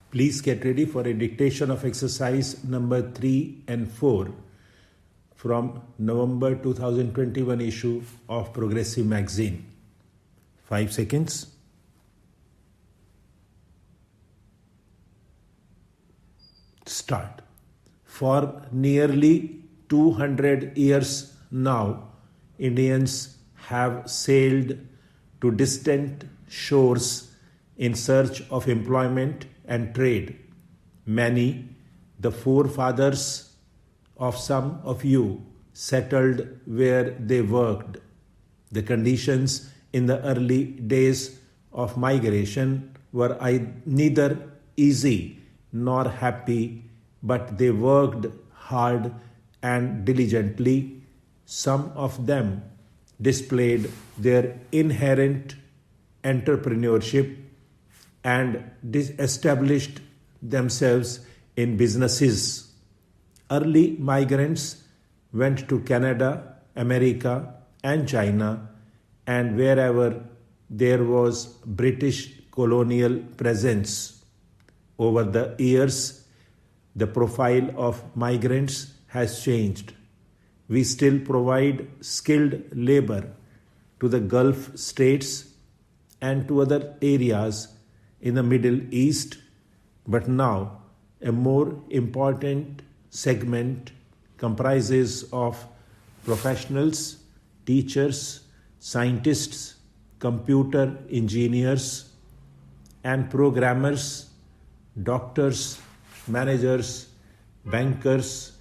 Please get ready for a dictation of exercise number 3 and 4 from November 2021 issue of Progressive magazine. 5 seconds. Start. For nearly 200 years now, Indians have sailed to distant shores in search of employment and trade. Many, the forefathers of some of you, settled where they worked. The conditions in the early days of migration were neither easy nor happy, but they worked hard and diligently. Some of them displayed their inherent entrepreneurship and established themselves in businesses. Early migrants went to Canada, America, and China, and wherever there was British colonial presence. Over the years, the profile of migrants has changed. We still provide skilled labor to the Gulf states and to other areas in the Middle East, but now a more important segment comprises of professionals, teachers, scientists, computer engineers, and programmers, doctors, managers, bankers,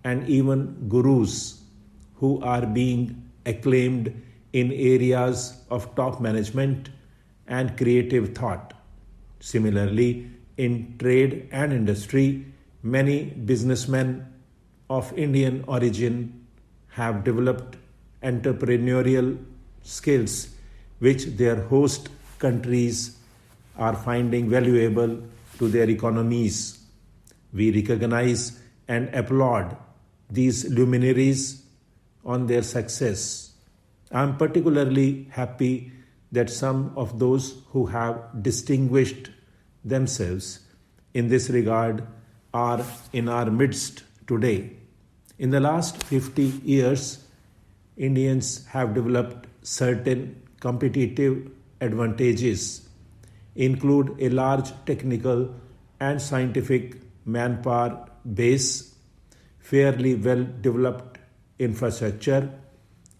and even gurus who are being acclaimed in areas of top management and creative thought. Similarly, in trade and industry, many businessmen of Indian origin have developed entrepreneurial skills which their host countries are finding valuable to their economies. We recognize and applaud these luminaries on their success. I am particularly happy that some of those who have distinguished themselves in this regard are in our midst today. In the last 50 years, Indians have developed certain competitive advantages, include a large technical and scientific manpower base, fairly well-developed infrastructure,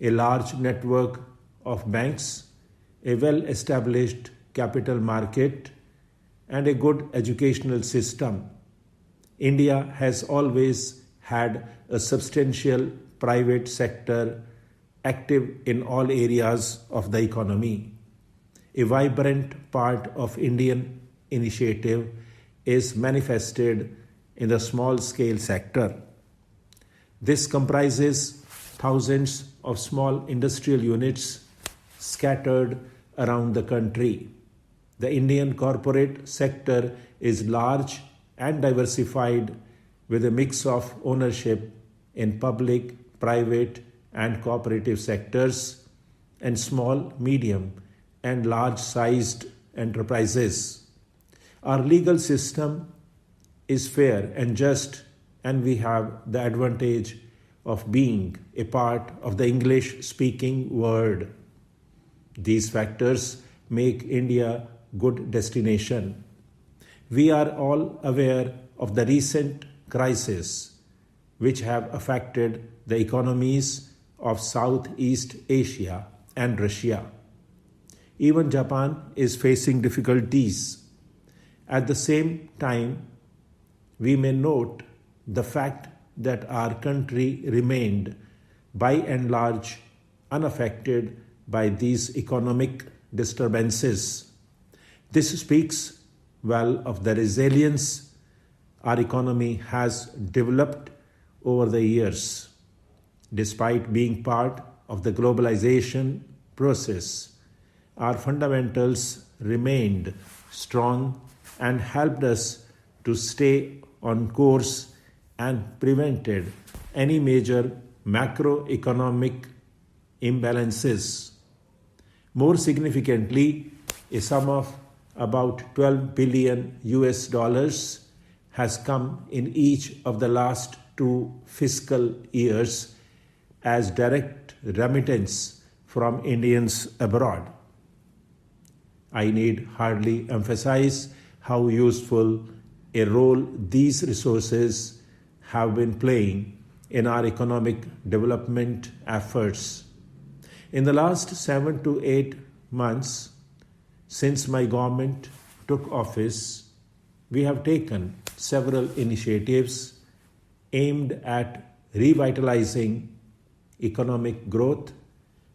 a large network of banks, a well-established capital market, and a good educational system. India has always had a substantial private sector active in all areas of the economy. A vibrant part of Indian initiative is manifested in the small-scale sector. This comprises thousands of small industrial units scattered around the country. The Indian corporate sector is large and diversified with a mix of ownership in public, private, and cooperative sectors and small, medium, and large-sized enterprises. Our legal system is fair and just, and we have the advantage of being a part of the English-speaking world. These factors make India a good destination. We are all aware of the recent crises which have affected the economies of Southeast Asia and Russia. Even Japan is facing difficulties. At the same time, we may note the fact that our country remained by and large unaffected by these economic disturbances. This speaks well of the resilience our economy has developed over the years. Despite being part of the globalization process, our fundamentals remained strong and helped us to stay on course and prevented any major macroeconomic imbalances. More significantly, a sum of about 12 billion US dollars has come in each of the last 2 fiscal years as direct remittance from Indians abroad. I need hardly emphasize how useful a role these resources have been playing in our economic development efforts. In the last 7 to 8 months, since my government took office, we have taken several initiatives aimed at revitalizing economic growth,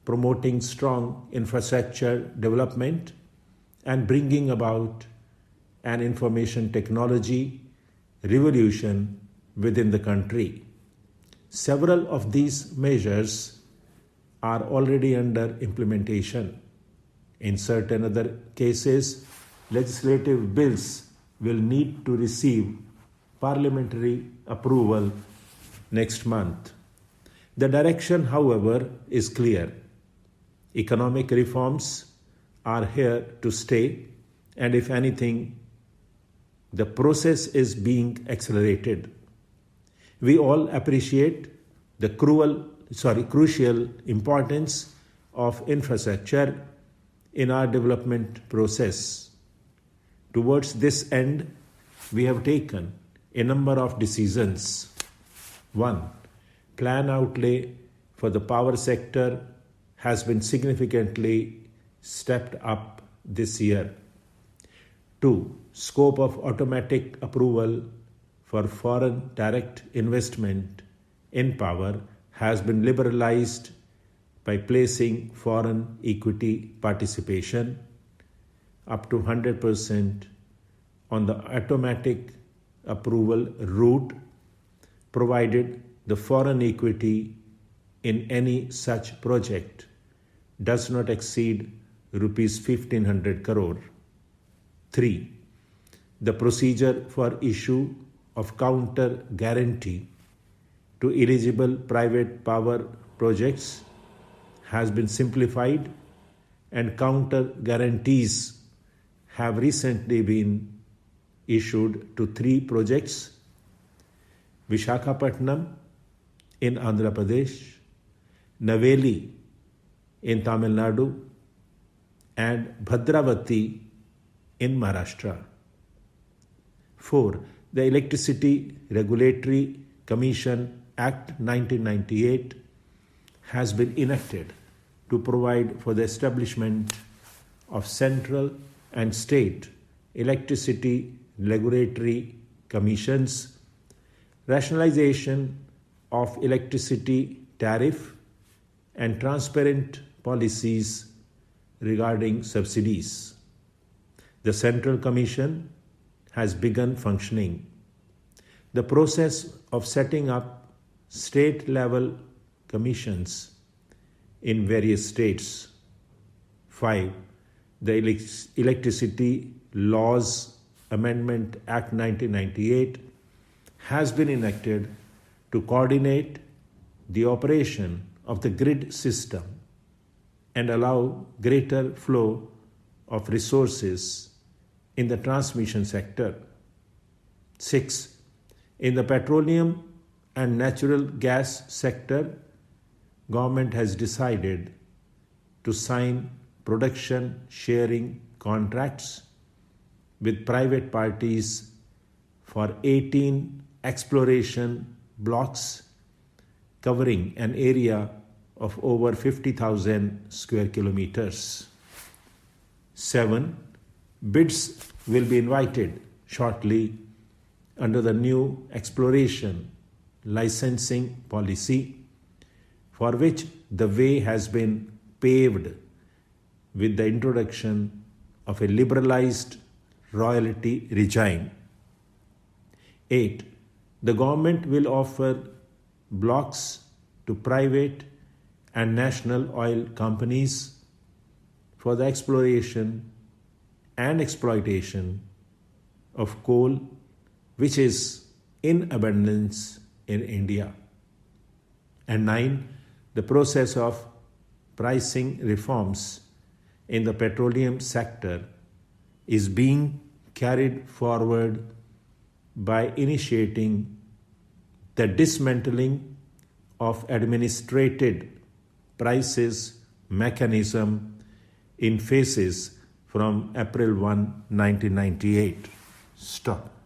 promoting strong infrastructure development, and bringing about an information technology revolution within the country. Several of these measures are already under implementation. In certain other cases, legislative bills will need to receive parliamentary approval next month. The direction, however, is clear. Economic reforms are here to stay, and if anything, the process is being accelerated. We all appreciate the crucial importance of infrastructure in our development process. Towards this end, we have taken a number of decisions. 1. Plan outlay for the power sector has been significantly stepped up this year. 2. Scope of automatic approval for foreign direct investment in power has been liberalized by placing foreign equity participation up to 100% on the automatic approval route, provided the foreign equity in any such project does not exceed rupees 1,500 crore. 3. The procedure for issue of counter guarantee to eligible private power projects has been simplified, and counter guarantees have recently been issued to 3 projects: Visakhapatnam in Andhra Pradesh, Naveli in Tamil Nadu, and Bhadravati in Maharashtra. 4. The Electricity Regulatory Commission Act 1998 has been enacted to provide for the establishment of central and state electricity regulatory commissions, rationalization of electricity tariff, and transparent policies regarding subsidies. The Central Commission has begun functioning. The process of setting up state-level commissions in various states. 5. The Electricity Laws Amendment Act 1998 has been enacted to coordinate the operation of the grid system and allow greater flow of resources in the transmission sector. 6. In the petroleum and natural gas sector, government has decided to sign production sharing contracts with private parties for 18 exploration blocks covering an area of over 50,000 square kilometers. 7. Bids will be invited shortly under the new exploration licensing policy, for which the way has been paved with the introduction of a liberalized royalty regime. 8. The government will offer blocks to private and national oil companies for the exploration and exploitation of coal, which is in abundance in India. And 9. The process of pricing reforms in the petroleum sector is being carried forward by initiating the dismantling of administrated prices mechanism in phases from April 1, 1998. Stop.